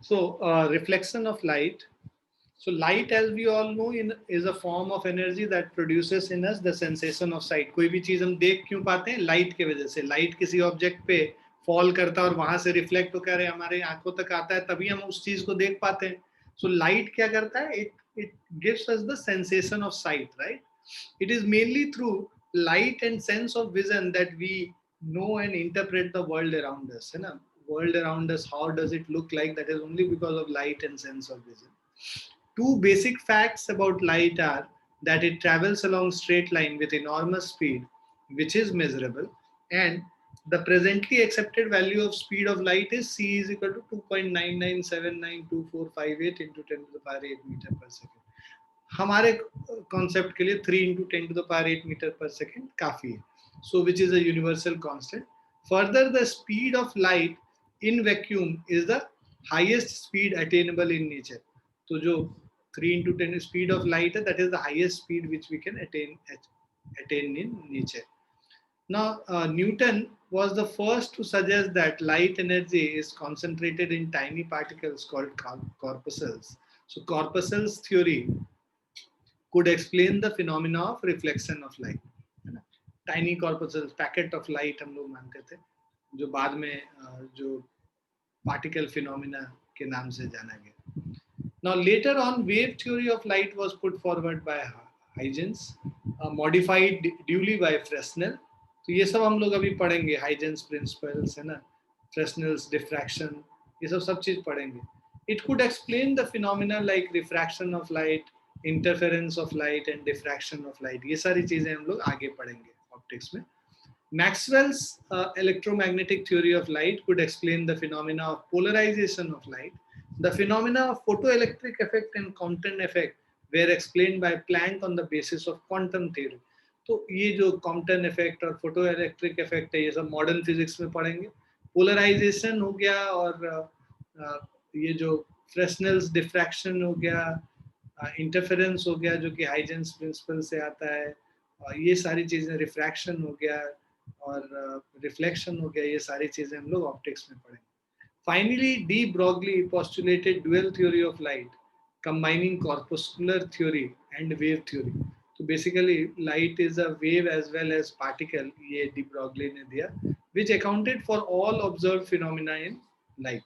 So reflection of light. So light, as we all know, is a form of energy that produces in us the sensation of sight. कोई भी चीज हम देख क्यों पाते हैं? लाइट के वजह से. लाइट किसी ऑब्जेक्ट पे फॉल करता है और वहां से रिफ्लेक्ट होकर हमारे आंखों तक आता है, तभी हम उस चीज को देख पाते हैं. सो लाइट क्या करता है? It gives us the sensation of site, right? It is mainly through light and sense of vision that we know and interpret the world around us, है ना? World around us, how does it look like? That is only because of light and sense of vision. Two basic facts about light are that it travels along straight line with enormous speed, which is measurable, and the presently accepted value of speed of light is c is equal to 2.99792458 into 10 to the power 8 meter per second. हमारे concept के लिए 3 into 10 to the power 8 meter per second काफी है. So which is a universal constant. Further, the speed of light in vacuum is the highest speed attainable in nature. तो जो 3 into 10 speed of light है, that is the highest speed which we can attain in nature. Now, Newton was the first to suggest that light energy is concentrated in tiny particles called corpuscles. So corpuscles theory could explain the phenomena of reflection of light. है ना? Tiny corpuscles, packet of light हम लोग मानते थे, जो बाद में जो particle phenomena के नाम से जाना गया. Now later on, wave theory of light was put forward by Huygens, modified duly by Fresnel. तो ये सब हम लोग अभी पढ़ेंगे, Huygens principles है ना, Fresnel's diffraction, ये सब चीज पढ़ेंगे. It could explain the phenomena like refraction of light, interference of light and diffraction of light. ये सारी चीजें हम लोग आगे पढ़ेंगे ऑप्टिक्स में. Maxwell's electromagnetic theory of light could explain the phenomena of polarization of light. The phenomena of photoelectric effect and Compton effect were explained by Planck on the basis of quantum theory. तो ये जो Compton effect और photoelectric effect है, ये सब modern physics में पढ़ेंगे. Polarisation हो गया और ये जो फ्रेस्नेल्स डिफ्रैक्शन हो गया, इंटरफेरेंस हो गया जो कि हाइजेंस प्रिंसिपल से आता है, ये सारी चीजें, रिफ्रैक्शन हो गया और रिफ्लेक्शन हो गया, ये सारी चीजें हम लोग ऑप्टिक्स में पढ़ेंगे. Finally, de Broglie postulated dual theory of light, combining corpuscular theory and wave theory. So basically, light is a wave as well as particle. ये de Broglie ने दिया, which accounted for all observed phenomena in light.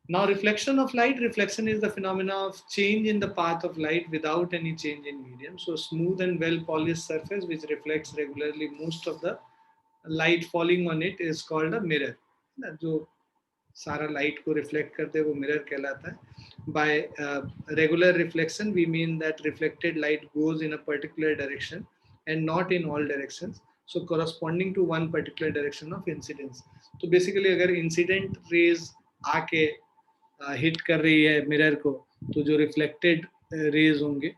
Now, reflection of light. Reflection is the phenomena of change in the path of light without any change in medium. So, smooth and well-polished surface which reflects regularly most of the light falling on it is called a mirror. जो सारा light को reflect करते हैं वो mirror कहलाता है. By regular reflection, we mean that reflected light goes in a particular direction and not in all directions. So corresponding to one particular direction of incidence. तो basically अगर incident rays आके hit कर रही है mirror को, तो जो reflected raise होंगे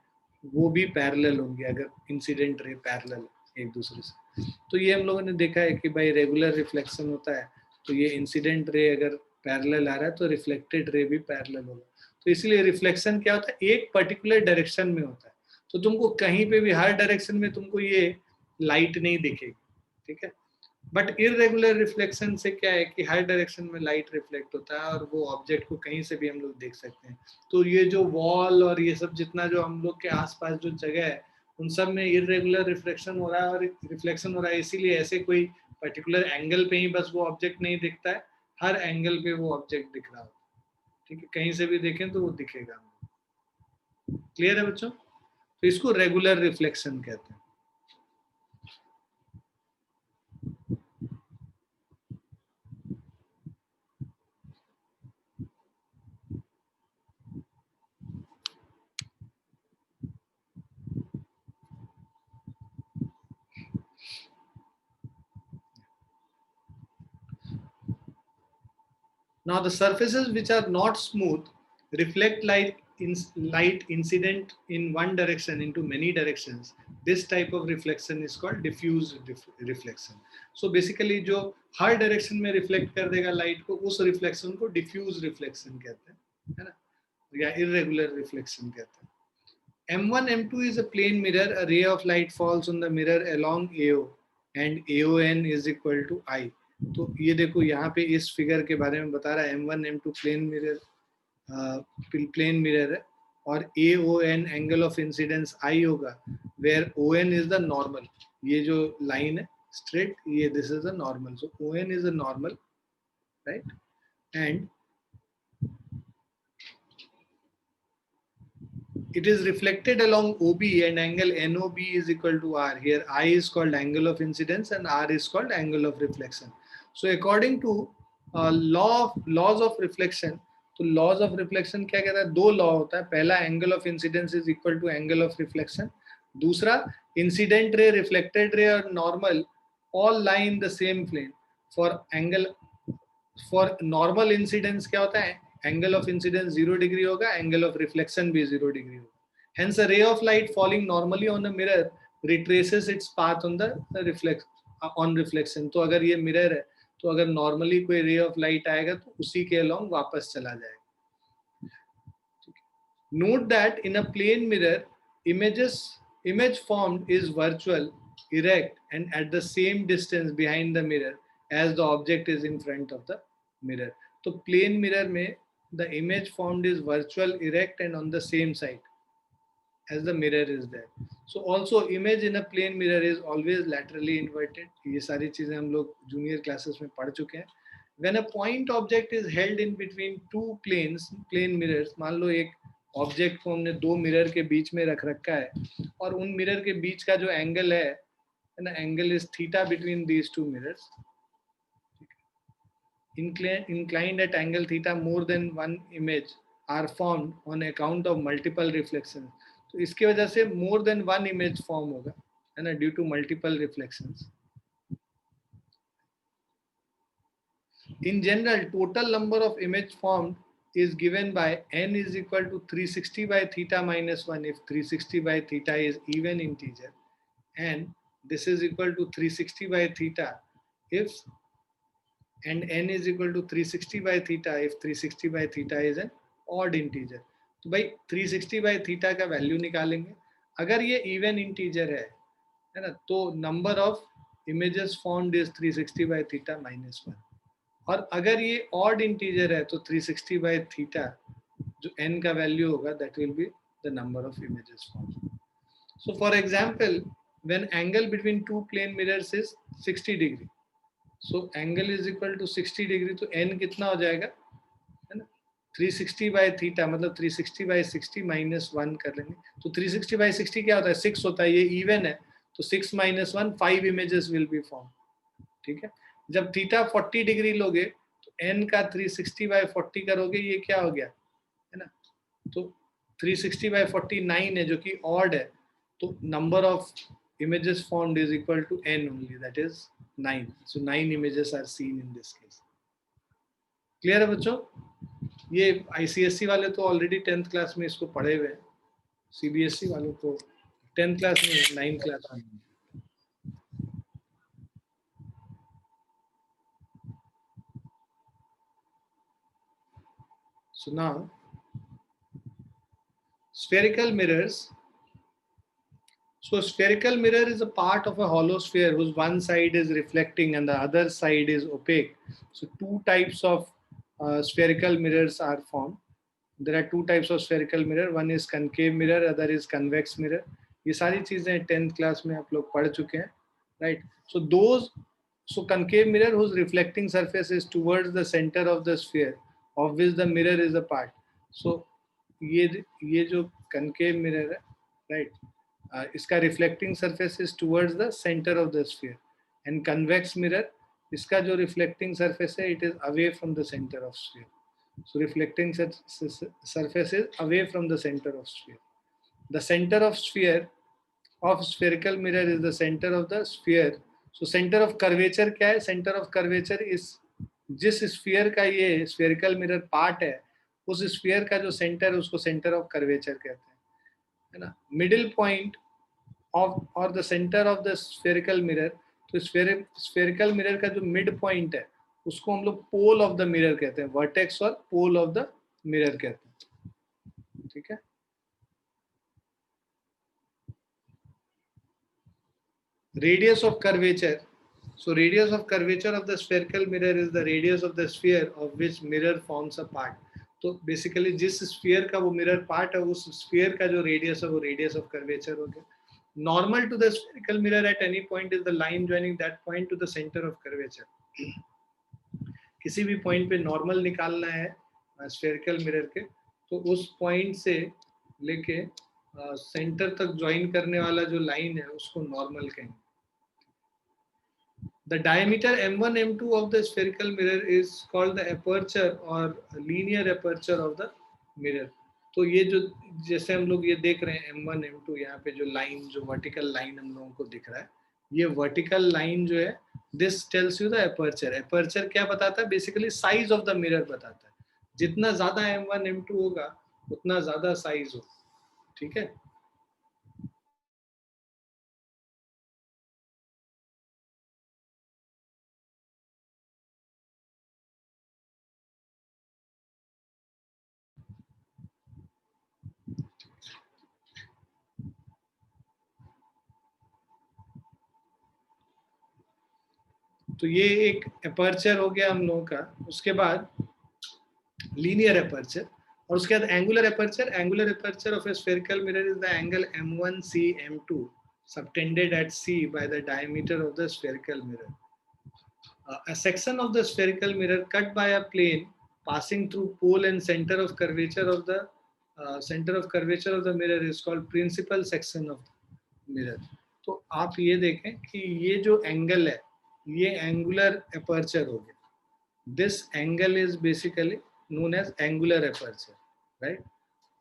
वो भी पैरेलल होंगे अगर इंसिडेंट रे पैरेलल एक दूसरे से. तो ये हम लोगों ने देखा है कि भाई रेगुलर रिफ्लेक्शन होता है, तो ये इंसिडेंट रे अगर पैरेलल आ रहा है तो रिफ्लेक्टेड रे भी पैरेलल होगा. तो इसलिए रिफ्लेक्शन क्या होता है? एक पर्टिकुलर डायरेक्शन में होता है. तो तुमको कहीं पे भी हर डायरेक्शन में तुमको ये लाइट नहीं दिखेगी, ठीक है. बट इरेगुलर रिफ्लेक्शन से क्या है कि हर डायरेक्शन में लाइट रिफ्लेक्ट होता है और वो ऑब्जेक्ट को कहीं से भी हम लोग देख सकते हैं. तो ये जो वॉल और ये सब जितना जो हम लोग के आसपास जो जगह है उन सब में इरेगुलर रिफ्लेक्शन हो रहा है और रिफ्लेक्शन हो रहा है, इसीलिए ऐसे कोई पर्टिकुलर एंगल पे ही बस वो ऑब्जेक्ट नहीं दिखता है, हर एंगल पे वो ऑब्जेक्ट दिख रहा होता है, ठीक है. कहीं से भी देखें तो वो दिखेगा. क्लियर है बच्चों? तो इसको रेगुलर रिफ्लेक्शन कहते हैं. Now the surfaces which are not smooth reflect light incident in one direction into many directions. This type of reflection is called diffuse reflection. So basically जो हर direction में reflect कर देगा light को, उस reflection को diffuse reflection कहते हैं, है ना, या irregular reflection कहते हैं. M1 M2 is a plane mirror. A ray of light falls on the mirror along AO and AON is equal to I. तो ये देखो यहाँ पे इस फिगर के बारे में बता रहा है M1 M2 प्लेन मिरर है और AON angle of incidence I होगा, where ON is the normal, ये जो लाइन है स्ट्रेट, ये this is the normal, so ON is the normal, right, and it is reflected along OB and angle NOB is equal to R. Here I is called angle of incidence and R is called angle of reflection. So according to laws of reflection, तो laws of reflection क्या कहता है, दो law होता है, पहला angle of incidence is equal to angle of reflection, दूसरा incident ray, reflected ray और normal all lie in the same plane. For normal incidence क्या होता है, angle of incidence 0 degree होगा, angle of reflection भी 0 degree होगा. Hence a ray of light falling normally on a mirror retraces its path on reflection. तो अगर ये mirror है तो अगर normally कोई ray of light आएगा तो उसी के along वापस चला जाएगा. Note that in a plane mirror, image formed is virtual, erect, and at the same distance behind the mirror as the object is in front of the mirror. तो plane mirror में the image formed is virtual, erect, and on the same side as the mirror is there. So also image in a plane mirror is always laterally inverted. ये सारी चीजें हम लोग junior classes में पढ़ चुके हैं. When a point object is held in between two plane mirrors, मान लो एक ऑब्जेक्ट को हमने दो मिरर के बीच में रख रखा है और उन मिरर के बीच का जो एंगल है ना, angle is theta between these two mirrors, inclined at angle theta more than one image are formed on account of multiple reflections. तो इसके वजह से more than one image form होगा, है ना, due to multiple reflections. In general, total number of image formed is given by n is equal to 360 by theta minus 1 if 360 by theta is even integer, and this is equal to 360 by theta if, and n is equal to 360 by theta if 360 by theta is an odd integer. तो भाई 360 by theta का value निकालेंगे, अगर ये even integer है ना, तो number of images formed is 360 by theta minus 1, और अगर ये ऑड इंटीजर है तो 360 by theta जो n का वैल्यू होगा that will be the number of images formed. So for example, when angle between two plane mirrors is 60 degree, so angle is equal to 60 degree, तो n कितना हो जाएगा, है ना, 360 by theta, मतलब 360 by 60 minus 1 कर लेंगे, तो 360 by 60 क्या होता है, 6 होता है, ये इवन है, तो 6 minus 1 5 images will be formed. ठीक है, जब थीटा 40 डिग्री लोगे तो n का 360 by 40 करोगे, ये क्या हो गया, है ना, तो 360 by 49 है जो कि ऑड है, तो number of images formed is equal to n only, that is 9. So 9 images are seen in this case. Clear है बच्चों? ये ICSE वाले तो ऑलरेडी 10th क्लास में इसको पढ़े हुए हैं, CBSE वाले तो 10th क्लास में 9th क्लास में. So now spherical mirrors. So a spherical mirror is a part of a hollow sphere whose one side is reflecting and the other side is opaque. So two types of spherical mirrors are formed. There are two types of spherical mirror. One is concave mirror, other is convex mirror. ये सारी चीजें 10th class में आप लोग पढ़ चुके हैं, right? So concave mirror whose reflecting surface is towards the center of the sphere of which the mirror is a part. So ये जो concave mirror है, right? इसका reflecting surface is towards the centre of the sphere, and convex mirror इसका जो reflecting surface है it is away from the centre of sphere. So reflecting surface is away from the centre of sphere. The centre of sphere of spherical mirror is the centre of the sphere. So centre of curvature क्या है? Centre of curvature is जिस sphere का ये spherical mirror part है, उस sphere का जो centre है उसको सेंटर ऑफ कर्वेचर कहते हैं, है ना. मिडिल पॉइंट ऑफ और the centre of the spherical mirror, तो स्फेरिकल मिरर का जो मिड पॉइंट है उसको हम लोग पोल ऑफ द मिरर कहते हैं, वर्टेक्स और पोल ऑफ द मिरर कहते हैं. ठीक है. Radius of curvature, So radius of curvature of the spherical mirror is the radius of the sphere of which mirror forms a part. तो बेसिकली जिस sphere का वो मिरर पार्ट है उस स्फीयर का जो रेडियस है वो रेडियस ऑफ कर्वेचर हो गया. Normal to the spherical mirror at any point is the line joining that point to the center of curvature. किसी भी पॉइंट पे नॉर्मल निकालना है स्फेरिकल मिरर के तो उस पॉइंट से लेके सेंटर तक ज्वाइन करने वाला जो लाइन है उसको नॉर्मल कहेंगे. The diameter m1 m2 of the spherical mirror is called the aperture or linear aperture of the mirror. तो ये जो जैसे हम लोग ये देख रहे हैं m1 m2 यहाँ पे जो लाइन जो वर्टिकल लाइन हम लोगों को दिख रहा है ये वर्टिकल लाइन जो है this tells you the aperture. Aperture क्या बताता है basically size of the mirror बताता है. जितना ज्यादा m1 m2 होगा उतना ज्यादा साइज होगा. ठीक है. तो ये एक एपर्चर हो गया हम लोगों का. उसके बाद लीनियर एपर्चर और उसके बाद angular aperture. Angular aperture of A spherical mirror is the angle m1c m2 subtended at c by the diameter of the spherical mirror. A section of the spherical mirror cut by a plane passing through pole and center of curvature of the mirror is called principal section of the mirror. तो आप ये देखें कि ये जो angle है ये angular aperture हो गया. This angle is basically known as angular aperture, right.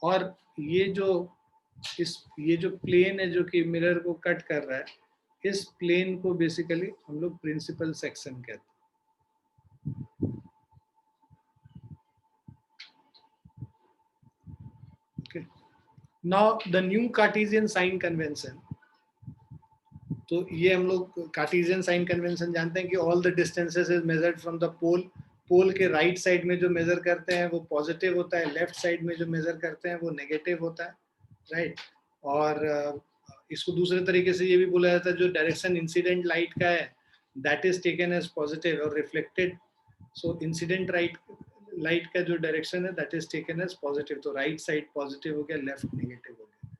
और ये जो प्लेन है जो कि मिरर को कट कर रहा है इस प्लेन को बेसिकली हम लोग प्रिंसिपल सेक्शन कहते हैं. Okay. Now the new Cartesian sign convention. तो ये हम लोग कार्टेशियन साइन कन्वेंशन जानते हैं कि all the distances is measured from the pole. Pole के राइट साइड में जो मेजर करते हैं वो पॉजिटिव होता है, लेफ्ट साइड में जो मेजर करते हैं वो नेगेटिव होता है, राइट. और इसको दूसरे तरीके से ये भी बोला जाता है जो डायरेक्शन इंसिडेंट लाइट का है that is taken as positive और रिफ्लेक्टेड. सो इंसिडेंट लाइट का जो डायरेक्शन है that is taken as positive. तो राइट साइड पॉजिटिव हो गया, लेफ्ट नेगेटिव हो गया.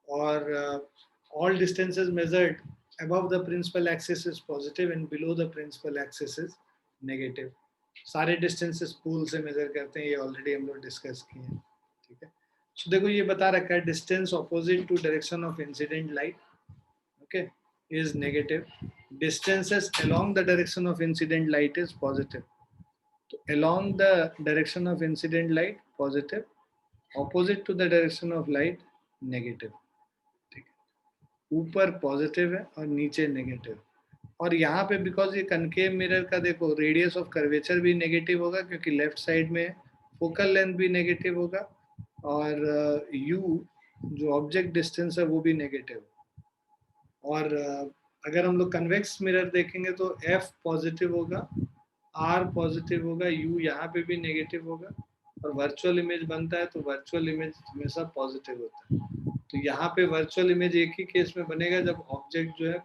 और all distances measured above the principal axis is positive and below the principal axis is negative. सारे डिस्टेंसेस पोल से मेजर करते हैं, ये ऑलरेडी हम लोग डिस्कस किए हैं. ठीक है. सो देखो ये बता रखा है distance opposite to direction of incident light okay is negative. Distances along the direction of incident light is positive. तो along the direction of incident light positive, opposite to the direction of light negative. ऊपर positive है और नीचे negative. और यहाँ पे because ये concave mirror का देखो रेडियस ऑफ कर्वेचर भी नेगेटिव होगा क्योंकि लेफ्ट साइड में फोकल लेंथ भी नेगेटिव होगा और यू जो ऑब्जेक्ट डिस्टेंस है वो भी नेगेटिव. और अगर हम लोग कन्वेक्स मिरर देखेंगे तो एफ पॉजिटिव होगा, आर पॉजिटिव होगा, यू यहाँ पे भी नेगेटिव होगा. और वर्चुअल इमेज बनता है तो वर्चुअल इमेज हमेशा पॉजिटिव होता है. तो यहाँ पे वर्चुअल इमेज एक ही केस में बनेगा जब ऑब्जेक्ट जो है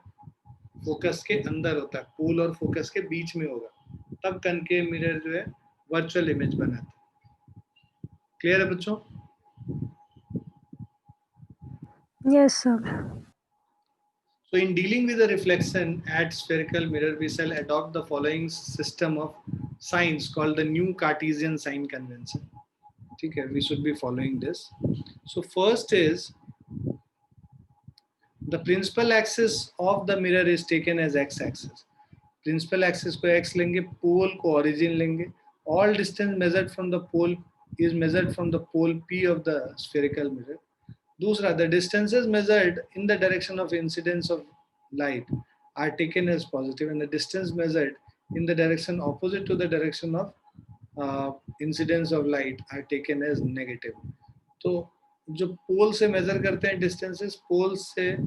फोकस के अंदर होता है, पोल और फोकस के बीच में होगा, तब कनकेव मिरर जो है वर्चुअल इमेज बनाता है. क्लियर है बच्चों? Yes, sir. So in dealing with the reflection at spherical mirror, we shall adopt the following system of signs called the new Cartesian sign convention. Okay, we should be following this. So first is the principal axis of the mirror is taken as x-axis. Principal axis को x लेंगे, pole को origin लेंगे. All distance measured from the pole is measured from the pole P of the spherical mirror. दूसरा, the distances measured in the direction of incidence of light are taken as positive and the distance measured in the direction opposite to the direction of incidence of light are taken as negative. तो जो पोल से major करते हैं distances, पोल से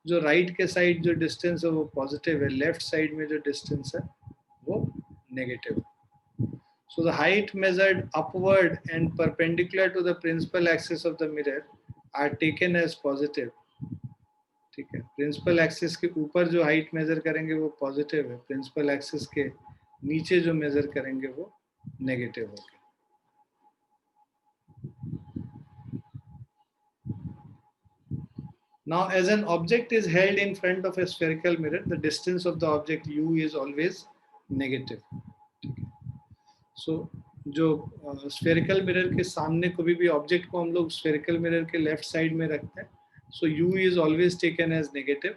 जो right के side जो distance है वो पॉजिटिव है, लेफ्ट साइड में जो डिस्टेंस है वो नेगेटिव है. So the height measured upward and perpendicular to the principal axis of the mirror are taken as positive. ठीक है, प्रिंसिपल एक्सिस के ऊपर जो हाइट मेजर करेंगे वो पॉजिटिव है, प्रिंसिपल एक्सिस के नीचे जो मेजर करेंगे वो नेगेटिव होगा। Now, as an object is held in front of a spherical mirror, the distance of the object u is always negative. So, जो स्फेरिकल मिरर के सामने कभी भी ऑब्जेक्ट को हम लोग स्फेरिकल मिरर के लेफ्ट साइड में रखते हैं, so u is always taken as negative.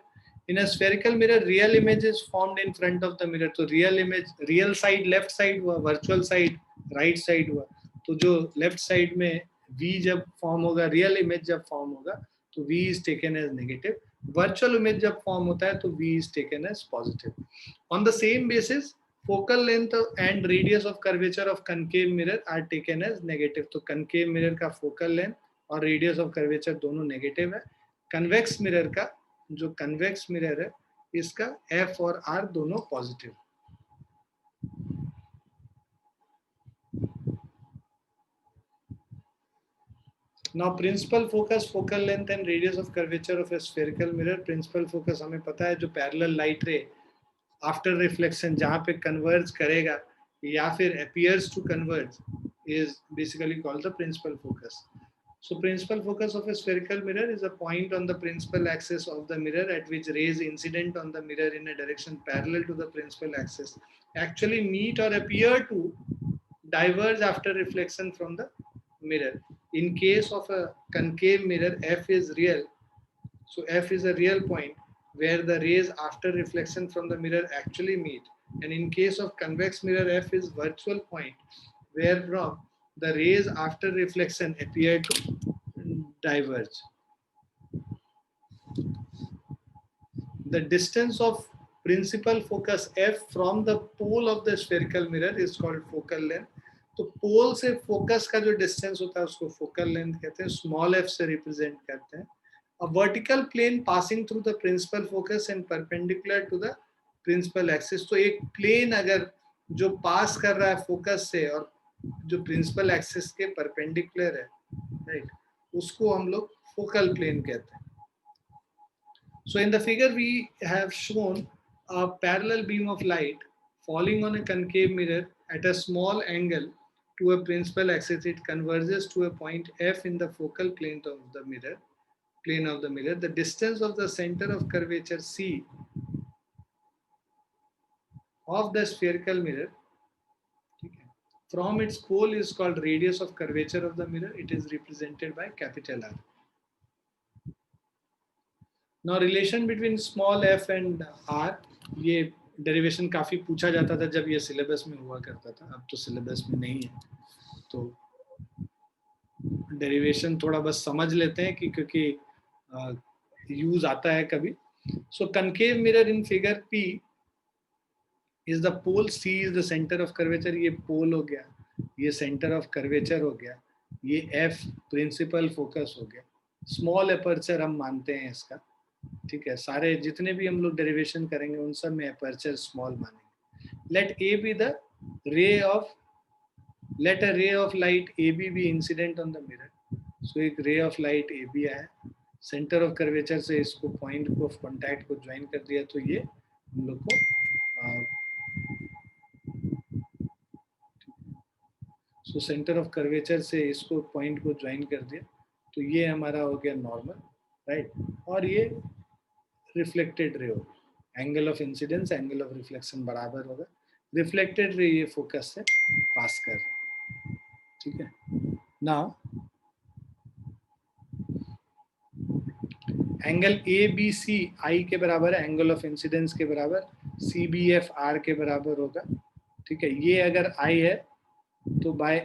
In a spherical mirror, real image is formed in front of the mirror. तो real image, real side left side हुआ, virtual side right side हुआ. तो जो left side में v जब form होगा, real image जब form होगा, तो v is taken as negative. Virtual image जब फॉर्म होता है तो v is taken as positive. On the same basis, focal length and radius of curvature of concave mirror are taken as negative. तो concave mirror का focal length और radius of curvature दोनों negative है. Convex mirror का जो convex mirror है, इसका f और r दोनों positive. Now principal focus, focal length and radius of curvature of a spherical mirror. Principal focus हमें पता है जो parallel light ray after reflection जहाँ पे converge करेगा या फिर appears to converge is basically called the principal focus. So principal focus of a spherical mirror is a point on the principal axis of the mirror at which rays incident on the mirror in a direction parallel to the principal axis actually meet or appear to diverge after reflection from the mirror. In case of a concave mirror, f is real. So f is a real point where the rays after reflection from the mirror actually meet. And in case of convex mirror, f is virtual point where from the rays after reflection appear to diverge. The distance of principal focus f from the pole of the spherical mirror is called focal length. तो पोल से focus का जो distance होता है उसको focal length कहते हैं, small f से रिप्रेजेंट करते हैं. A vertical plane passing through the principal focus and perpendicular to the principal axis. तो एक प्लेन अगर जो पास कर रहा है फोकस से और जो प्रिंसिपल एक्सिस के परपेंडिकुलर है, राइट, उसको हम लोग फोकल प्लेन कहते हैं. So in the figure we have shown a parallel beam of light falling on a concave mirror at a small angle to a principal axis. It converges to a point f in the focal plane of the mirror. The distance of the center of curvature c of the spherical mirror from its pole is called radius of curvature of the mirror. It is represented by capital R. Now relation between small f and r, ये derivation काफी पूछा जाता था जब ये syllabus में हुआ करता था, अब तो सिलेबस में नहीं है, तो डेरिवेशन थोड़ा बस समझ लेते हैं कि क्योंकि यूज आता है कभी. So concave mirror in figure P is the pole, C is the center of curvature. ये पोल हो गया, ये सेंटर ऑफ कर्वेचर हो गया, ये F प्रिंसिपल फोकस हो गया, स्मॉल एपर्चर हम मानते हैं इसका, ठीक है. सारे जितने भी हम लोग डेरिवेशन करेंगे उन सब में एपर्चर स्मॉल मानेंगे. Let A be the ray of, let a ray of light AB be incident on the mirror. So एक ray of light AB आया, सेंटर ऑफ कर्वेचर से इसको पॉइंट को कॉन्टैक्ट को ज्वाइन कर दिया, तो ये हम लोग को सो सेंटर ऑफ कर्वेचर से इसको पॉइंट को ज्वाइन कर दिया, तो ये हमारा हो गया नॉर्मल, राइट. और ये रिफ्लेक्टेड रे होगा, angle of incidence angle of reflection बराबर होगा. रिफ्लेक्टेड रे ये फोकस से पास कर रहा है, ठीक है. Now angle A B C i के बराबर है, एंगल ऑफ इंसिडेंस के बराबर, सी बी एफ आर के बराबर होगा, ठीक है. ये अगर आई है तो बाय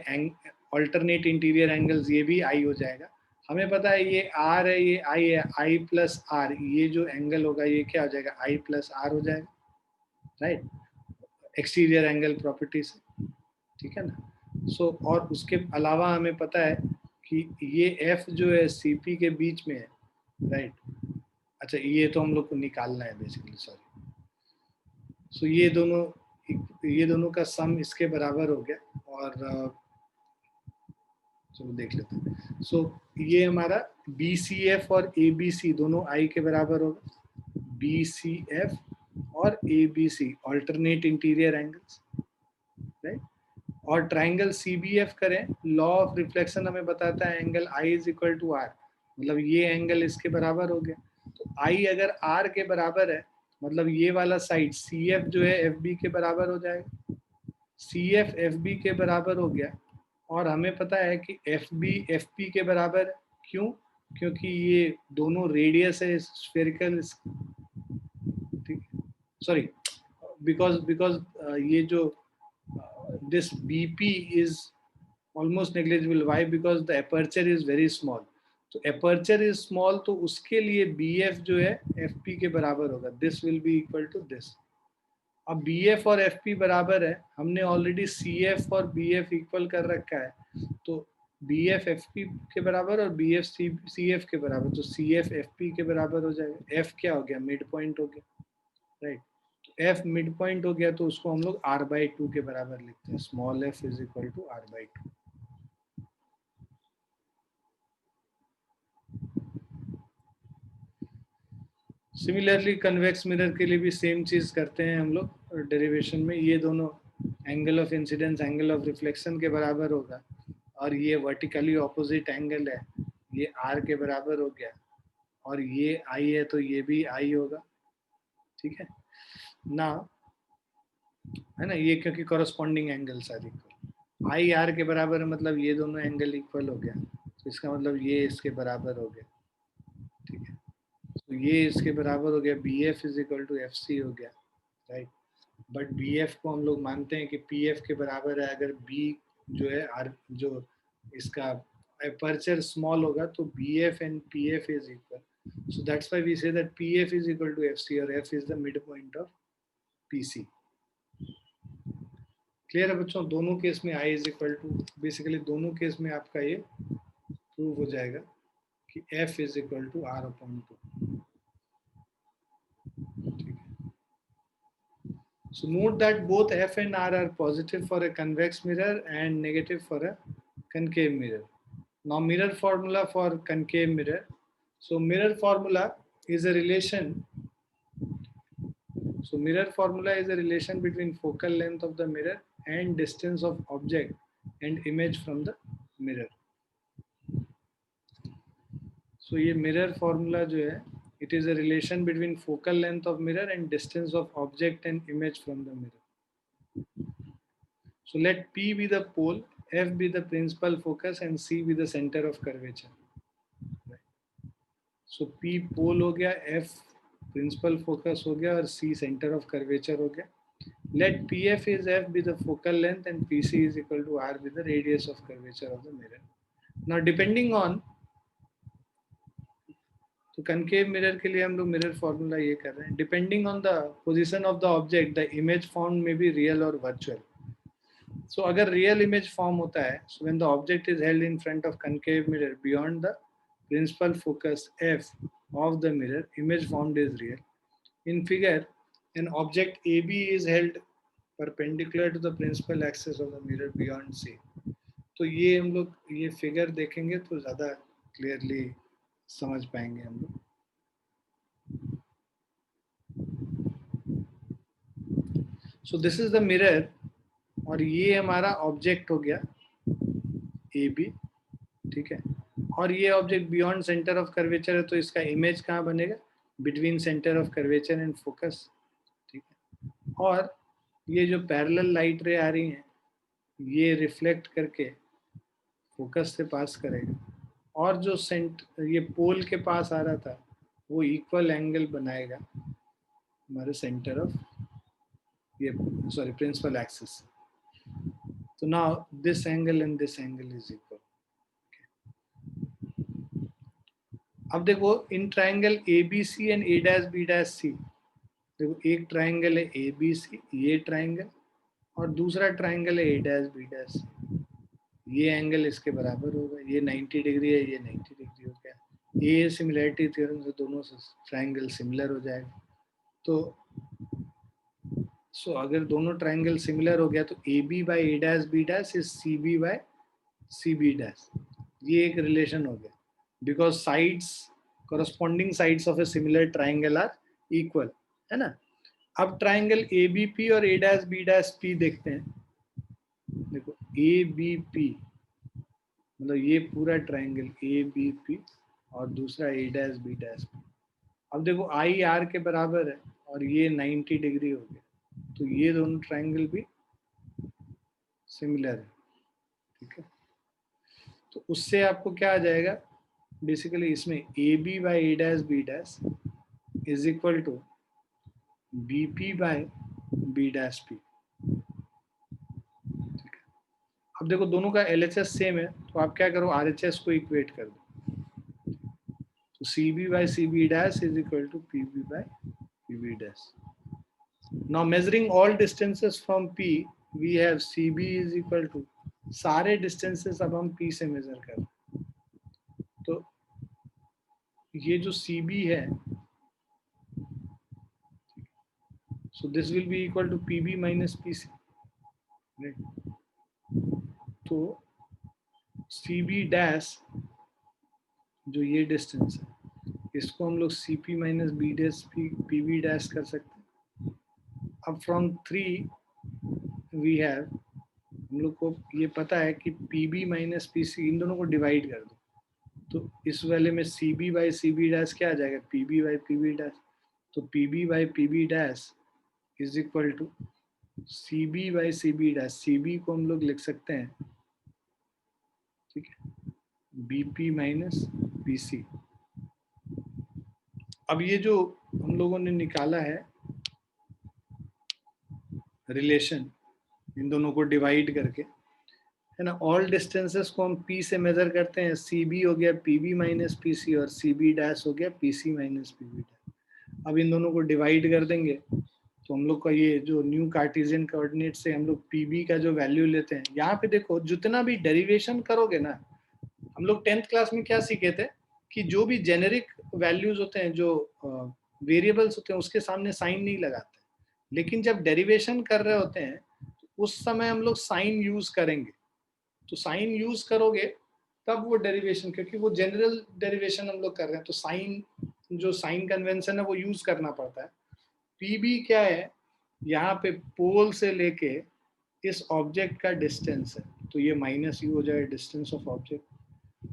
अल्टरनेट इंटीरियर एंगल्स ये भी आई हो जाएगा. हमें पता है ये आर है, ये आई है, आई प्लस आर, ये जो एंगल होगा ये क्या हो जाएगा, आई प्लस आर हो जाएगा, राइट, एक्सटीरियर एंगल प्रॉपर्टी से, ठीक है ना. सो और उसके अलावा हमें पता है कि ये एफ जो है सीपी के बीच में है, राइट. अच्छा ये तो हम लोग को निकालना है बेसिकली, सॉरी. सो ये दोनों का सम इसके बराबर हो गया, और चलो देख लेते हैं। सो ये हमारा BCF और ABC दोनों I के बराबर होगा। BCF और ABC alternate interior angles, right. और ट्राइंगल CBF करें, लॉ ऑफ रिफ्लेक्शन हमें बताता है angle I is equal to R, मतलब ये एंगल इसके बराबर हो गया। तो I अगर R के बराबर है, मतलब ये वाला साइड CF जो है FB के बराबर हो जाएगा। CF FB के बराबर हो गया, और हमें पता है कि FB FP के बराबर है। क्यों? क्योंकि ये दोनों रेडियस है स्फेरिकल, ठीक, सॉरी, बिकॉज ये जो this BP is almost negligible. Why? Because the aperture is very small. तो aperture is small, तो उसके लिए BF जो है FP के बराबर होगा। This will be equal to this. अब BF और FP बराबर है, हमने ऑलरेडी CF और BF इक्वल कर रखा है, तो BF FP के बराबर और BF CF के बराबर, तो CF FP के बराबर हो जाएगा। F क्या हो गया? मिड पॉइंट हो गया, राइट। F मिड पॉइंट हो गया, तो उसको हम लोग R/2 के बराबर लिखते हैं। Small f is equal to R/2। Similarly convex mirror के लिए भी सेम चीज करते हैं हम लोग डेरिवेशन में। ये दोनों angle of incidence angle of reflection के बराबर होगा, और ये वर्टिकली ऑपोजिट एंगल है, ये R के बराबर हो गया, और ये I है तो ये भी I होगा, ठीक है ना, है ना। ये क्योंकि corresponding angles are equal, I R के बराबर है, मतलब ये दोनों एंगल इक्वल हो गया, तो इसका मतलब ये इसके बराबर हो गया, ठीक है। तो ये इसके बराबर हो गया, BF is equal to FC हो गया, राइट। बट BF को हम लोग मानते हैं कि PF के बराबर है। अगर B जो है जो इसका अपर्चर स्मॉल होगा, तो BF and PF is equal, so that's why we say that PF is equal to FC और F is the mid point of PC। Clear है बच्चों? दोनों केस में I is equal to, basically दोनों case में आपका ये prove हो जाएगा कि F is equal to R/2। So note that both F and R are positive for a convex mirror and negative for a concave mirror. Now mirror formula for concave mirror. So mirror formula is a relation. So mirror formula is a relation between focal length of the mirror and distance of object and image from the mirror. So ये mirror formula जो है, it is a relation between focal length of mirror and distance of object and image from the mirror. So let P be the pole, F be the principal focus and C be the center of curvature. So P pole हो गया, F principal focus हो गया और C center of curvature हो गया. Let PF is F be the focal length and PC is equal to R be the radius of curvature of the mirror. Now depending on, तो concave mirror के लिए हम लोग mirror formula ये कर रहे हैं. Depending on the position of the object, the image formed may be real or virtual. So अगर real image form होता है, so when the object is held in front of concave mirror beyond the principal focus F of the mirror, image formed is real. In figure, an object AB is held perpendicular to the principal axis of the mirror beyond C. तो ये हम लोग ये figure देखेंगे तो ज़्यादा clearly समझ पाएंगे हम लोग. So this is the mirror और ये हमारा ऑब्जेक्ट हो गया AB, ठीक है. और ये object beyond centre of curvature है, तो इसका इमेज कहाँ बनेगा? Between centre of curvature and focus, ठीक है. और ये जो पैरेलल लाइट रे आ रही हैं, ये रिफ्लेक्ट करके फोकस से पास करेगा, और जो ये पोल के पास आ रहा था वो इक्वल एंगल बनाएगा हमारे सेंटर ऑफ ये प्रिंसिपल एक्सिस. तो now this angle and this angle is equal. अब देखो in triangle ABC and A'(B'(C), देखो एक ट्राइंगल है ABC, ये ट्राइंगल, और दूसरा ट्राइंगल है A'(B'(C). ये एंगल इसके बराबर होगा, ये 90 डिग्री है, ये 90 डिग्री हो गया. ये सिमिलैरिटी थ्योरम से दोनों से ट्राइंगल सिमिलर हो जाएगा. तो अगर दोनों ट्राइंगल सिमिलर हो गया तो AB by A'(B') is CB by C B dash, ये एक रिलेशन हो गया, because sides, corresponding sides of a similar triangle are equal, है ना। अब ट्राइंगल ए बी पी और A dash B dash P देखते हैं। देखो ए बी पी मतलब ये पूरा ट्राइंगल ए बी पी और दूसरा ए डैश बी डैश पी। अब देखो आई आर के बराबर है और ये 90 डिग्री हो गया, तो ये दोनों ट्राइंगल भी सिमिलर है, ठीक है। तो उससे आपको क्या आ जाएगा, बेसिकली इसमें A B by A dash B dash is equal to B P by B dash P. अब देखो दोनों का LHS सेम है, तो आप क्या करो, RHS को इक्वेट कर दो, तो C B by C B dash is equal to P B by P B dash. Now measuring all distances from P we have C B is equal to, सारे डिस्टेंसेस अब हम P से major कर रहे हैं, तो ये जो सी बी है, so this will be equal to PB minus PC, right? तो CB डैश जो ये डिस्टेंस है, इसको हम लोग CP minus B dash PB dash कर सकते हैं। अब फ्रॉम 3 वी हैव, हम लोग को ये पता है कि PB माइनस PC, इन दोनों को डिवाइड कर दो, तो इस वाले में CB बाई CB डैश क्या आ जाएगा, PB बाई PB डैश। तो PB by PB dash is equal to CB by CB dash, CB को हम लोग लिख सकते हैं, ठीक है, BP माइनस BC। अब ये जो हम लोगों ने निकाला है रिलेशन, इन दोनों को डिवाइड करके, है ना, ऑल डिस्टेंसेस को हम P से मेजर करते हैं, CB हो गया PB माइनस PC और CB डैश हो गया PC माइनस PB डैश। अब इन दोनों को डिवाइड कर देंगे, तो हम लोग का ये जो न्यू कार्टेशियन कोऑर्डिनेट से हम लोग PB का जो वैल्यू लेते हैं, यहाँ पे देखो जितना भी डेरिवेशन करोगे ना, हम लोग 10th क्लास में क्या सीखे थे कि जो भी जेनेरिक वैल्यूज होते हैं, जो वेरिएबल्स होते हैं, उसके सामने साइन नहीं लगाते, लेकिन जब डेरिवेशन कर रहे होते हैं उस समय हम लोग साइन यूज करेंगे। तो साइन यूज करोगे तब वो डेरिवेशन, क्योंकि वो जनरल डेरिवेशन हम लोग कर रहे हैं, तो साइन, जो साइन कन्वेंशन है वो यूज करना पड़ता है। पीबी क्या है, यहाँ पे पोल से लेके इस ऑब्जेक्ट का डिस्टेंस है, तो ये माइनस यू हो जाए डिस्टेंस ऑफ ऑब्जेक्ट।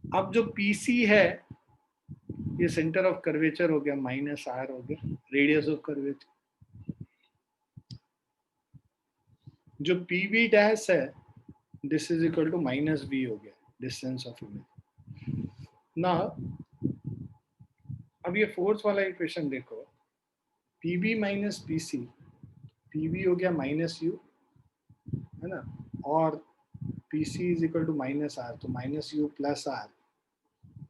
अब जो पीसी है, ये सेंटर ऑफ कर्वेचर हो गया, माइनस आर हो गया रेडियस ऑफ कर्वेचर। जो पीबी डैश है, this is equal to minus V हो गया डिस्टेंस ऑफ इमेज। ना अब ये फोर्थ वाला इक्वेशन देखो, पीबी माइनस पीसी, पीबी हो गया माइनस यू, है ना, और PC is equal to minus R, तो माइनस यू प्लस आर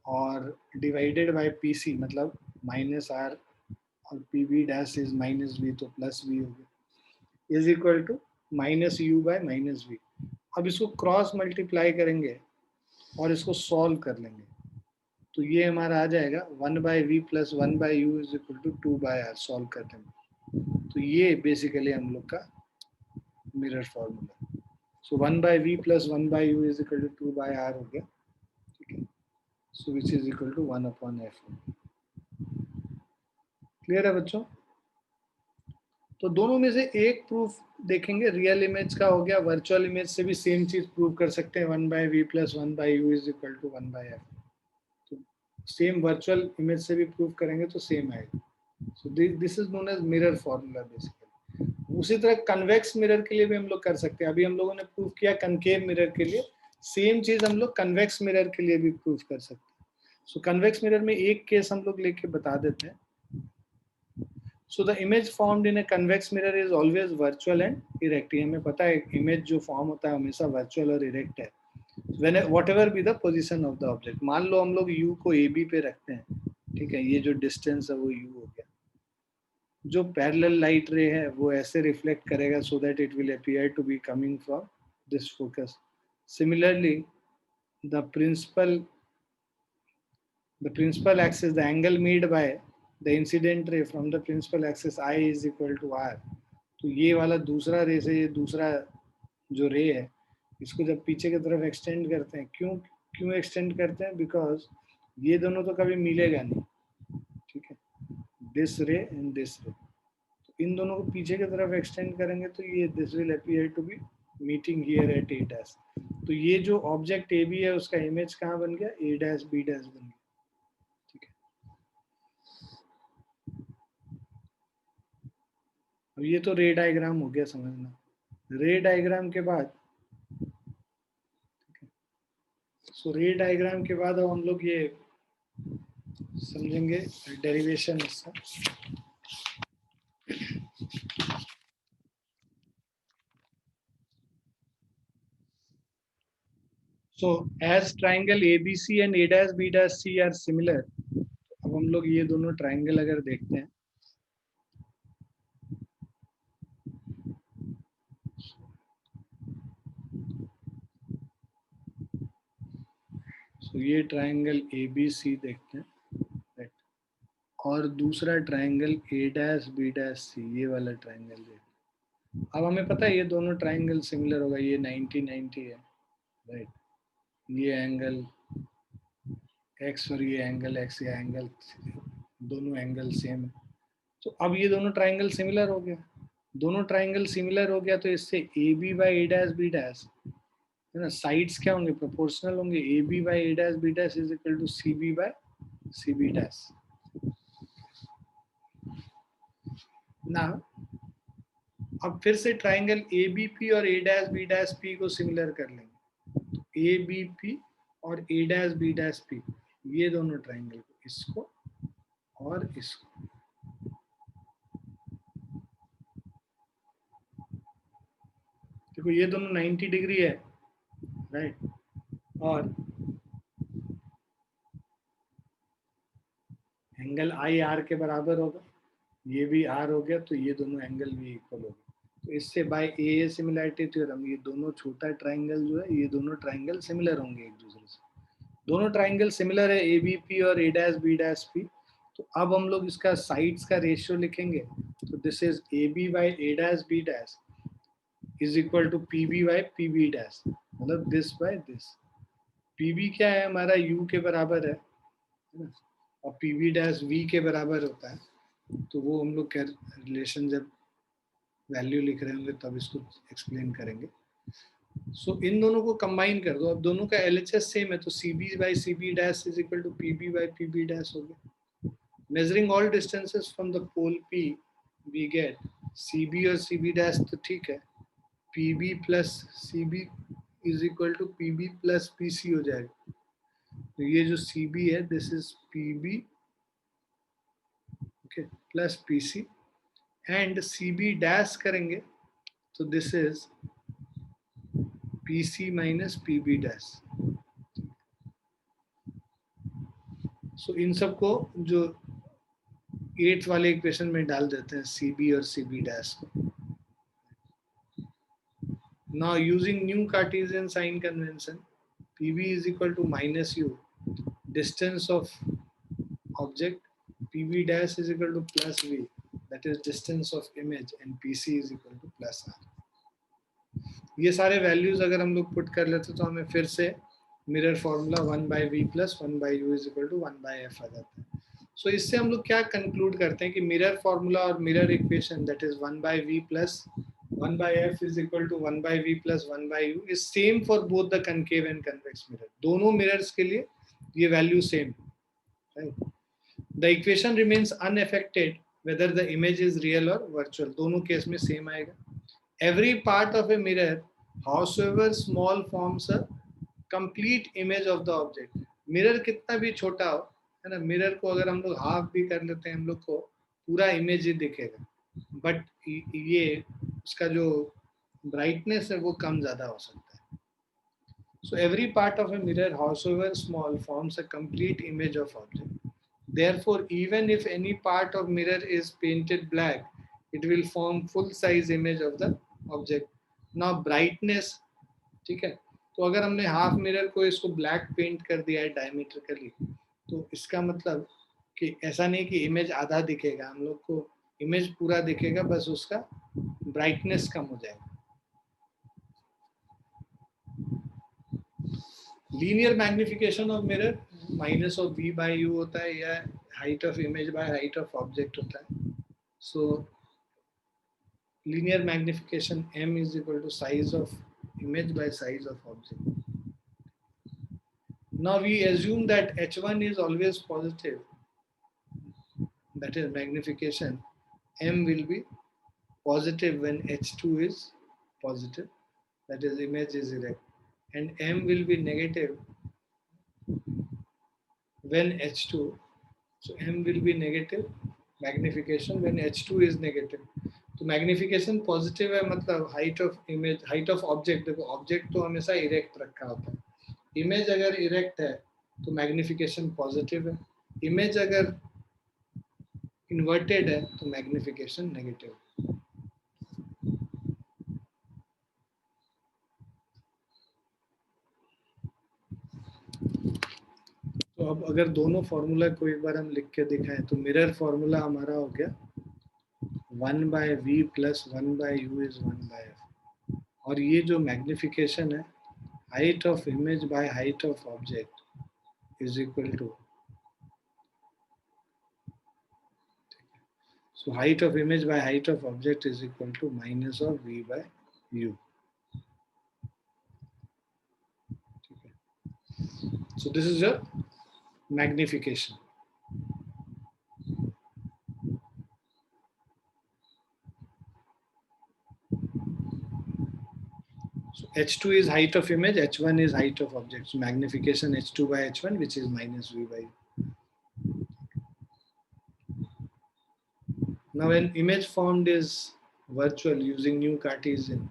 और डिवाइडेड बाय पीसी, मतलब माइनस आर और PB dash is minus V, तो प्लस वी हो गया, is equal to minus U by minus V. अब इसको क्रॉस मल्टीप्लाई करेंगे और इसको सॉल्व कर लेंगे, तो ये हमारा आ जाएगा 1 by we plus 1 by you is equal to 2 by r, solve करते हैं। तो ये बेसिकली हम लोग का mirror formula. So 1 by we plus 1 by you is equal to 2 by r हो गया, ठीक है, so which is equal to 1 upon f. Clear है बच्चों? तो दोनों में से एक प्रूफ देखेंगे, रियल इमेज का हो गया, वर्चुअल इमेज से भी सेम चीज प्रूव कर सकते हैं, 1 by we plus 1 by you is equal to 1 by F. तो सेम वर्चुअल इमेज से भी प्रूव करेंगे तो सेम आएगा। So this is known as mirror formula basically. उसी तरह कन्वेक्स मिरर के लिए भी हम लोग कर सकते हैं, अभी हम लोगों ने प्रूव किया कनकेव मिरर के लिए, सेम चीज हम लोग कन्वेक्स मिरर के लिए भी प्रूव कर सकते हैं। सो कन्वेक्स मिरर में एक केस हम लोग लेके बता देते हैं। So the image formed in a convex mirror is always virtual and erect। हमें पता है इमेज जो फॉर्म होता है हमेशा वर्चुअल और इरेक्ट है, whatever be the position of the object। मान लो हम लोग u को ab पे रखते हैं, ठीक है, ये जो डिस्टेंस है वो u हो गया, जो पैरेलल लाइट रे है वो ऐसे रिफ्लेक्ट करेगा so that it will appear to be coming from this focus। Similarly the principal axis, the angle made by the incident ray from the principal axis I is equal to R। तो ये वाला दूसरा रे से ये दूसरा जो रे है इसको जब पीछे की तरफ एक्सटेंड करते हैं, क्यों क्यों एक्सटेंड करते हैं? बिकॉज ये दोनों तो कभी मिलेगा नहीं, ठीक है, दिस रे एंड दिस रे, तो इन दोनों को पीछे की तरफ एक्सटेंड करेंगे तो ये this will appear to be meeting here at A dash. तो ये जो ऑब्जेक्ट ए बी है उसका इमेज कहाँ बन गया? ए डैश बी डैश बन गया, ठीक है। अब ये तो रे डायग्राम हो गया, समझना। रे डायग्राम के बाद, सो रे डायग्राम के बाद अब हम लोग ये समझेंगे डेरिवेशन इसका। So as triangle ABC and A dash B dash C are similar, अब हम लोग ये दोनों ट्राइंगल अगर देखते हैं, तो ये ट्राइंगल ABC देखते हैं, राइट, और दूसरा triangle A dash B dash C, ये वाला ट्राइंगल देखते हैं। अब हमें पता है ये दोनों ट्राइंगल सिमिलर होगा, ये 90-90 है, राइट, ये एंगल X और ये एंगल X, ये एंगल, दोनों एंगल सेम है। तो अब ये दोनों ट्राइंगल सिमिलर हो गया, दोनों ट्राइंगल सिमिलर हो गया, तो इससे A B by A dash B dash है ना, साइड्स क्या होंगे? प्रोपोर्शनल होंगे। A B by A dash B dash is equal to C B by C B dash. ना अब फिर से ट्राइंगल ए बी पी और A dash B dash P को सिमिलर कर लेंगे। ए बी पी और A dash B dash P, ये दोनों ट्राइंगल को, इसको और इसको, देखो ये दोनों 90 डिग्री है, राइट, और एंगल आई आर के बराबर होगा, ये भी आर हो गया, तो ये दोनों एंगल भी इक्वल हो गए। तो इससे बाय ए सिमिलैरिटी थ्योरम ये दोनों छोटा ट्राइंगल जो है, ये दोनों ट्राइंगल सिमिलर होंगे एक दूसरे से। दोनों ट्राइंगल सिमिलर है, ए बी पी और A dash B dash P. तो अब हम लोग इसका साइड्स का रेशियो लिखेंगे, तो this is A B by A dash B dash is equal to P B by P B dash, मतलब this by this. P B क्या है हमारा? यू के बराबर है ना, और पी बी डैश वी के बराबर होता है, तो वो हम लोग रिलेशन जब वैल्यू लिख रहे होंगे तब इसको एक्सप्लेन करेंगे। सो इन दोनों को कंबाइन कर दो, अब दोनों का एलएचएस सेम है, तो C B by C B dash is equal to P B by P B dash हो गया। Measuring all distances from the pole P we get C B और सी बी डैश, तो ठीक है, P B plus C B is equal to P B plus P C हो जाएगा। तो ये जो सी बी है this is P B, okay, plus P C, and C B dash करेंगे तो this is P C minus P B dash. So इन सबको जो 8th वाले इक्वेशन में डाल देते हैं, सी बी और सी बी डैश को। Now using new Cartesian sign convention, P B is equal to minus U, distance of object, P B dash is equal to plus V, that is distance of image, and pc is equal to plus r। ये सारे values अगर हम लोग put कर लेते तो हमें फिर से mirror formula 1 by we plus 1 by you is equal to 1 by f आ जाता है। सो इससे हम लोग क्या कंक्लूड करते हैं कि मिरर फॉर्मूला और mirror equation that is 1 by we plus 1 by F is equal to 1 by we plus 1 by you is same for both the concave and convex mirror. दोनों मिरर्स के लिए ये value same, right. The equation remains unaffected whether the image is real or virtual, दोनों case में सेम आएगा। Every part of a mirror, howsoever small, forms a complete image of the object। Mirror कितना भी छोटा हो, है ना, मिरर को अगर हम लोग हाफ भी कर लेते हैं, हम लोग को पूरा इमेज ही दिखेगा, बट ये उसका जो ब्राइटनेस है वो कम ज्यादा हो सकता है। So every part of a mirror, howsoever small, forms a complete image of object। Therefore, even if any part of mirror is painted black, it will form full size image of the object। Now brightness, ठीक है, तो अगर हमने half mirror को इसको black paint कर दिया है डायमीट्रिकली, तो इसका मतलब कि ऐसा नहीं कि इमेज आधा दिखेगा, हम लोग को इमेज पूरा दिखेगा, बस उसका ब्राइटनेस कम हो जाएगा। Linear magnification of mirror minus of v by u होता है या height of image by height of object होता है. So linear magnification m is equal to size of image by size of object. Now we assume that h1 is always positive, that is magnification m will be positive when h2 is positive, that is image is erect, and m will be negative when h2, so m will be negative magnification when h2 is negative. तो magnification positive है मतलब height of image, height of object, देखो object तो हमेशा erect रखा होता है, image अगर इरेक्ट है तो मैग्निफिकेशन पॉजिटिव है, इमेज अगर इन्वर्टेड है तो मैग्निफिकेशन नेगेटिव. तो अब अगर दोनों फॉर्मूला को एक बार हम लिख के दिखाएं तो मिरर फॉर्मूला हमारा हो गया 1/v plus 1/u is 1/f, और ये जो मैग्निफिकेशन है height of image by height of object is equal to, so height of image by height of object is equal to minus of v by u. So this is your magnification. So h2 is height of image, h1 is height of object. So magnification h2 by h1, which is minus v by u. Now an image formed is virtual using new Cartesian.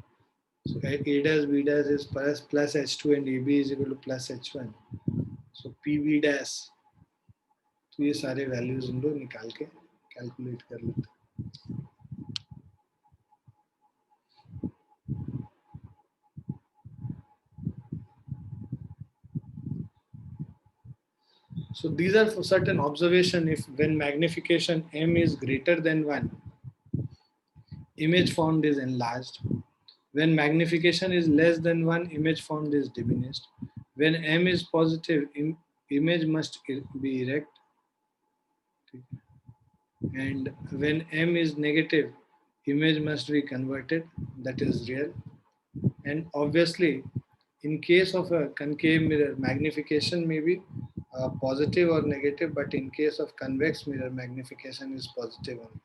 So a dash b dash is plus h2 and ab is equal to plus h1. So pb dash, तो ये सारे values हम लोग निकाल के calculate कर लेते हैं. So these are for certain observation. If when magnification m is greater than 1, image formed is enlarged. When magnification is less than 1, image formed is diminished. When m is positive, image must be erect. And when m is negative, image must be converted, that is real. And obviously, in case of a concave mirror, magnification may be positive or negative, but in case of convex mirror, magnification is positive only.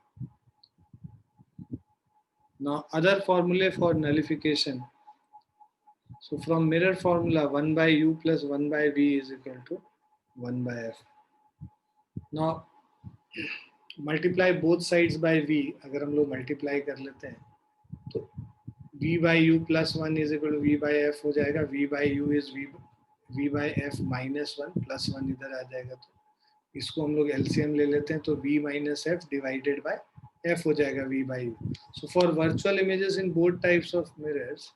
Now, other formulae for nullification. So from mirror formula, 1/u plus 1/v is equal to 1/f. Now, multiply both sides by v. अगर हम लोग multiply कर लेते हैं, तो v by u plus 1 is equal to v by f हो जाएगा. v by u is v by f minus 1 plus 1 इधर आ जाएगा, तो इसको हम लोग LCM ले लेते हैं, तो v minus f divided by f हो जाएगा v by u. So for virtual images in both types of mirrors,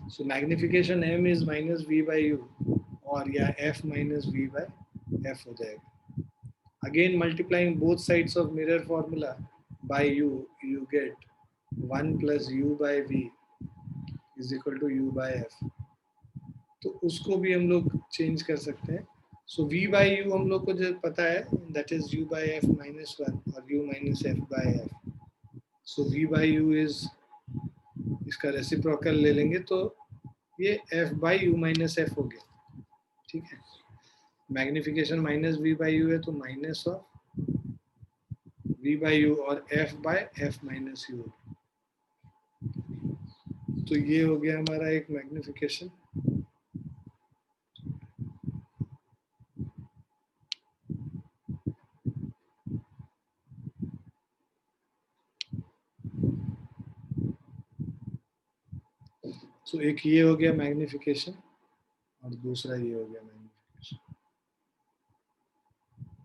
so magnification m is minus v by u और या f minus v by f हो जाएगा. Again multiplying both sides of mirror formula by u, you get 1 plus u by v is equal to u by f. तो उसको भी हम लोग change कर सकते हैं. So v by u हम लोग को जो पता है, that is u by f minus 1 और u minus f by f. So v by u is, इसका रेसिप्रोकल ले लेंगे तो ये f by u minus f हो गया. ठीक है, magnification minus v by u है तो minus of v by u और f by f minus u. तो ये हो गया हमारा एक मैग्निफिकेशन. तो एक ये हो गया मैग्निफिकेशन और दूसरा ये हो गया magnification.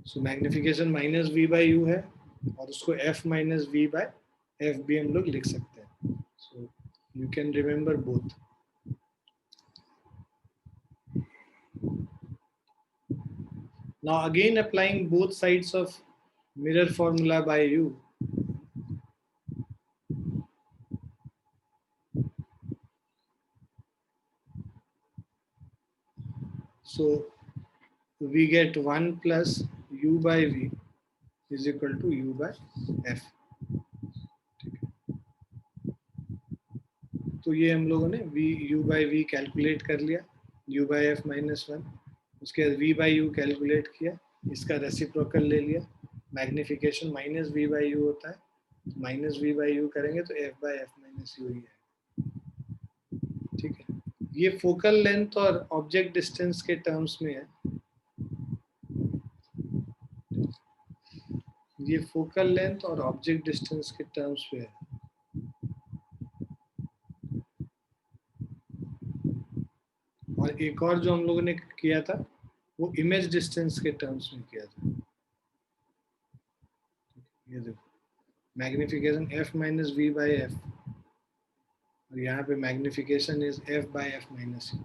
So magnification minus v by u है और उसको f minus v by f भी हम लोग लिख सकते हैं. So you can remember both. Now again applying both sides of mirror formula by u, So we get 1 plus u by v is equal to u by f. तो ये हम लोगों ने v u by v calculate कर लिया, u by f minus 1, उसके बाद v by u calculate किया, इसका रेसिप्रोकल ले लिया, magnification minus v by u होता है, माइनस v by u करेंगे तो f by f minus u ही है। ठीक है, ये फोकल लेंथ और ऑब्जेक्ट डिस्टेंस के टर्म्स में है, ये फोकल लेंथ और ऑब्जेक्ट डिस्टेंस के टर्म्स में है। और एक और जो हम लोगों ने किया था वो इमेज डिस्टेंस के टर्म्स में किया था। ये देखो, magnification f minus V by F, और यहाँ पे magnification is f by F minus U.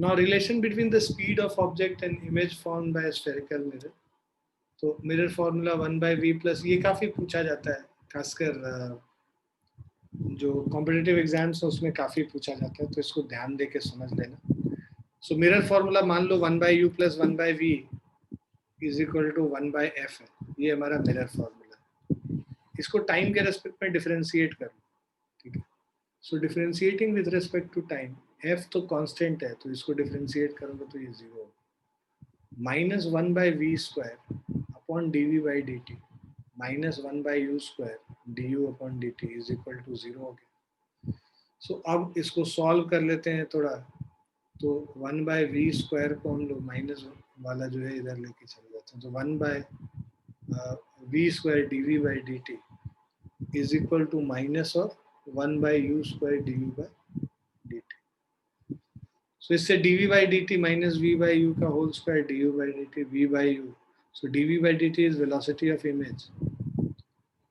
Now relation between the speed of object and image formed by a spherical mirror. तो mirror formula 1 by v plus, ये काफी पूछा जाता है, खासकर जो कॉम्पिटिटिव एग्जाम्स है उसमें काफी पूछा जाता है, तो इसको ध्यान दे के समझ लेना। सो मिरर फॉर्मूला मान लो 1 by u plus 1 by v is equal to 1 by f है, ये हमारा मिरर फॉर्मूला। इसको टाइम के रेस्पेक्ट में डिफरेंशिएट कर लो, ठीक है। So differentiating with respect to time, f तो कांस्टेंट है तो इसको डिफरेंशिएट करोगे तो ये 0 होगा, minus 1 by v square upon dv by dt minus 1 by u square du upon dt is equal to 0 हो गया। सो अब इसको सॉल्व कर लेते हैं थोड़ा, तो 1 by v स्क्वायर को हम लोग माइनस वाला जो है इधर लेके चले जाते हैं, तो 1 by v square dv by dt is equal to minus of 1 by u square du by dt। So इससे dv by dt minus v by u का whole square du by dt v by u। So dv by dt is velocity of image,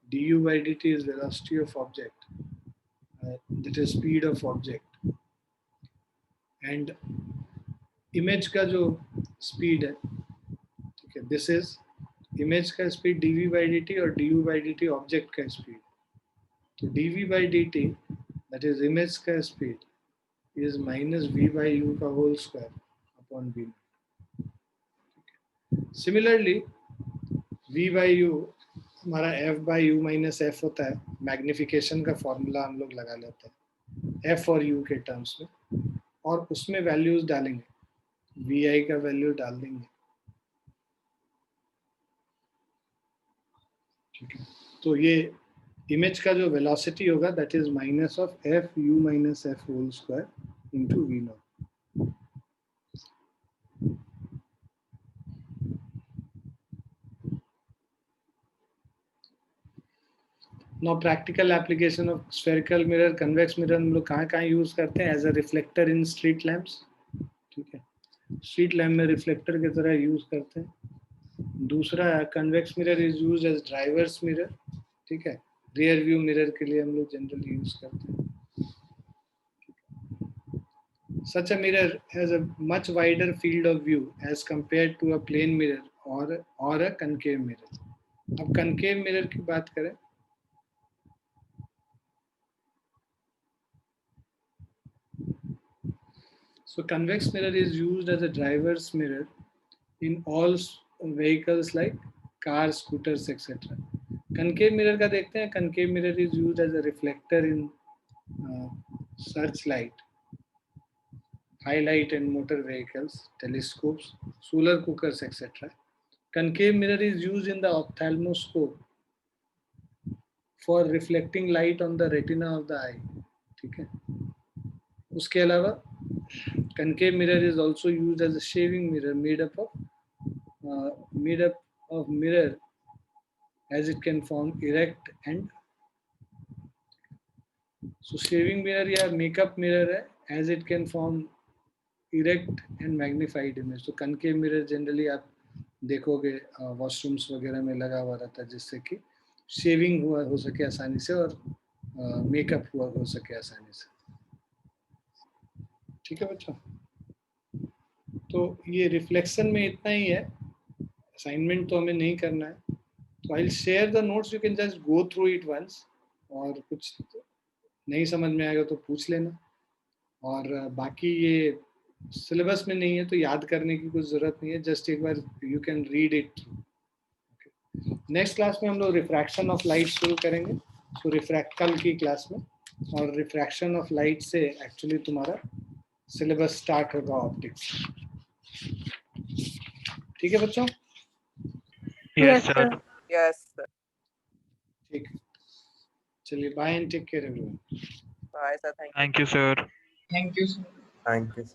du by dt is velocity of object, that is speed of object, and image का जो speed है, ठीक है, this is image का speed dv by dt और du by dt object का speed। तो dv by dt that is image का speed is minus v by u का whole square upon v। Similarly v by u हमारा f by u minus f होता है, magnification का formula हम लोग लगा लेते हैं f और u के टर्म्स में, और उसमें वैल्यूज डालेंगे, vi का वैल्यू डाल देंगे, ठीक है। तो ये इमेज का जो वेलोसिटी होगा that is minus of f u minus f whole square into v naught. Now practical application of spherical mirror, convex mirror हम लोग कहाँ यूज करते हैं, as a reflector in street lamps, ठीक है, स्ट्रीट लैम्प में reflector की तरह यूज करते हैं। दूसरा convex mirror is use as drivers mirror, ठीक है, रियर व्यू मिरर के लिए हम लोग जनरली यूज करते हैं। Such a mirror has a much wider field of view as compared to a plane mirror or a concave mirror। अब concave mirror की बात करें, so convex mirror is used as a driver's mirror in all vehicles like cars, scooters, etc. Concave mirror का देखते हैं, concave mirror is used as a reflector in searchlight, highlight and motor vehicles, telescopes, solar cookers, etc. Concave mirror is used in the ophthalmoscope for reflecting light on the retina of the eye, ठीक है। उसके अलावा concave mirror is also used as a shaving mirror made up of mirror, as it can form erect and, so shaving mirror या makeup mirror है, as it can form erect and magnified image। तो concave mirror generally आप देखोगे washrooms वगैरह में लगा हुआ रहता है, जिससे कि शेविंग हुआ हो सके आसानी से और मेकअप हुआ हो सके आसानी से, ठीक है बच्चों। तो ये रिफ्लेक्शन में इतना ही है, असाइनमेंट तो हमें नहीं करना है, तो I will share the notes, you can just go through it once, और कुछ नहीं समझ में आएगा तो पूछ लेना। और बाकी ये सिलेबस में नहीं है तो याद करने की कुछ जरूरत नहीं है, जस्ट एक बार you can read it through. Next class में हम लोग रिफ्रैक्शन ऑफ लाइट शुरू करेंगे। सो रिफ्रैक्ट कल की क्लास में, और रिफ्रैक्शन ऑफ लाइट से एक्चुअली तुम्हारा सिलेबस स्टार्ट होगा ऑप्टिक्स। ठीक है बच्चों? Yes, sir. Yes, sir. ठीक है, चलिए bye and take care everyone. Bye, sir. Thank you. Thank you, sir. Thank you, sir. Thank you, sir.